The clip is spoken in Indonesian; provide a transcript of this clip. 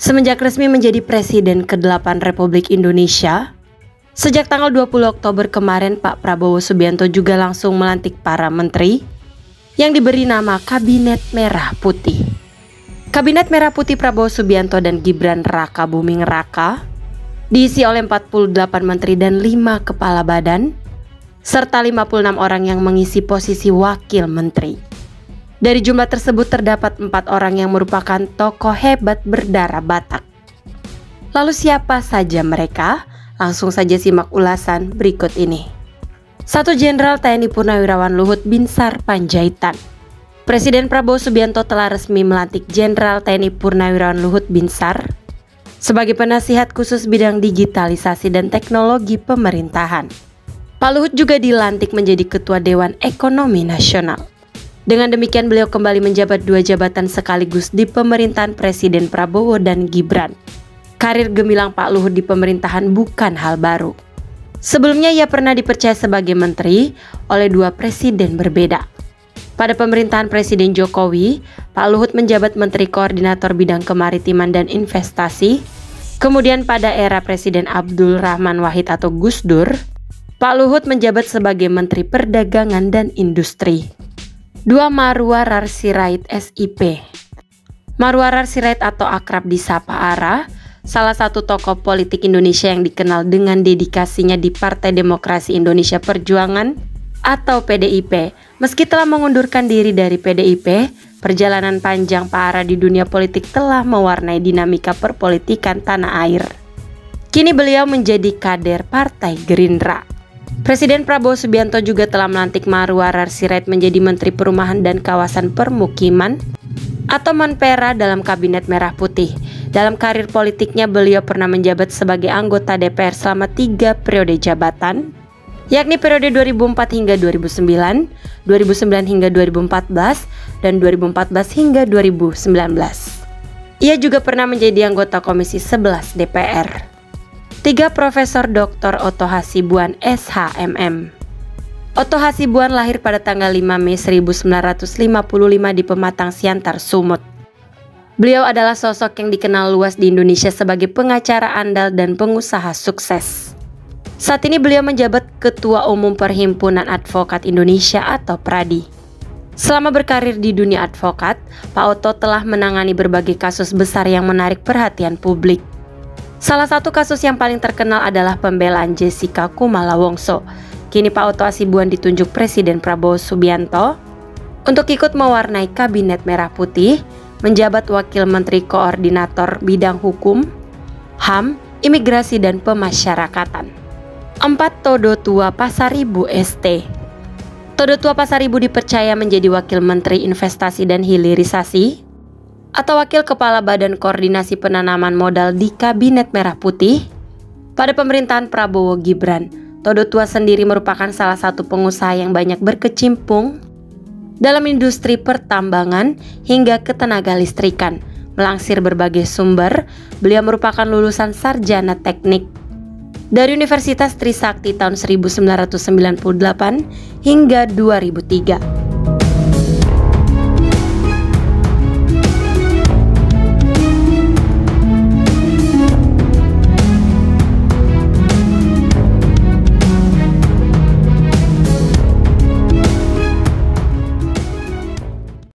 Semenjak resmi menjadi Presiden ke-8 Republik Indonesia, sejak tanggal 20 Oktober kemarin Pak Prabowo Subianto juga langsung melantik para menteri yang diberi nama Kabinet Merah Putih. Kabinet Merah Putih Prabowo Subianto dan Gibran Raka Buming Raka diisi oleh 48 menteri dan 5 kepala badan, serta 56 orang yang mengisi posisi wakil menteri. Dari jumlah tersebut terdapat 4 orang yang merupakan tokoh hebat berdarah Batak. Lalu siapa saja mereka? Langsung saja simak ulasan berikut ini. 1. Jenderal TNI Purnawirawan Luhut Binsar Panjaitan. Presiden Prabowo Subianto telah resmi melantik Jenderal TNI Purnawirawan Luhut Binsar sebagai penasihat khusus bidang digitalisasi dan teknologi pemerintahan. Pak Luhut juga dilantik menjadi Ketua Dewan Ekonomi Nasional. Dengan demikian beliau kembali menjabat 2 jabatan sekaligus di pemerintahan Presiden Prabowo dan Gibran. Karir gemilang Pak Luhut di pemerintahan bukan hal baru. Sebelumnya ia pernah dipercaya sebagai menteri oleh 2 presiden berbeda. Pada pemerintahan Presiden Jokowi, Pak Luhut menjabat Menteri Koordinator Bidang Kemaritiman dan Investasi. Kemudian pada era Presiden Abdul Rahman Wahid atau Gus Dur, Pak Luhut menjabat sebagai Menteri Perdagangan dan Industri. 2. Marwarar Sirait SIP. Marwarar Sirait atau akrab disapa Ara, salah satu tokoh politik Indonesia yang dikenal dengan dedikasinya di Partai Demokrasi Indonesia Perjuangan atau PDIP. Meski telah mengundurkan diri dari PDIP, perjalanan panjang Pak Ara di dunia politik telah mewarnai dinamika perpolitikan tanah air. Kini beliau menjadi kader Partai Gerindra. Presiden Prabowo Subianto juga telah melantik Marwarar Sirait menjadi Menteri Perumahan dan Kawasan Permukiman atau Menpera dalam Kabinet Merah Putih. Dalam karir politiknya beliau pernah menjabat sebagai anggota DPR selama 3 periode jabatan, yakni periode 2004 hingga 2009, 2009 hingga 2014, dan 2014 hingga 2019. Ia juga pernah menjadi anggota Komisi 11 DPR. 3. Profesor Dr. Oto Hasibuan SHMM. Oto Hasibuan lahir pada tanggal 5 Mei 1955 di Pematang Siantar, Sumut. Beliau adalah sosok yang dikenal luas di Indonesia sebagai pengacara andal dan pengusaha sukses. Saat ini beliau menjabat Ketua Umum Perhimpunan Advokat Indonesia atau PRADI. Selama berkarir di dunia advokat, Pak Oto telah menangani berbagai kasus besar yang menarik perhatian publik. Salah satu kasus yang paling terkenal adalah pembelaan Jessica Kumala Wongso. Kini Pak Oto Hasibuan ditunjuk Presiden Prabowo Subianto untuk ikut mewarnai Kabinet Merah Putih, menjabat Wakil Menteri Koordinator Bidang Hukum, HAM, Imigrasi dan Pemasyarakatan. 4. Todo Tua Pasaribu ST. Todo Tua Pasaribu dipercaya menjadi Wakil Menteri Investasi dan Hilirisasi atau Wakil Kepala Badan Koordinasi Penanaman Modal di Kabinet Merah Putih pada pemerintahan Prabowo Gibran. Todo Tua sendiri merupakan salah satu pengusaha yang banyak berkecimpung dalam industri pertambangan hingga ketenaga listrikan. Melansir berbagai sumber, beliau merupakan lulusan sarjana teknik dari Universitas Trisakti tahun 1998 hingga 2003.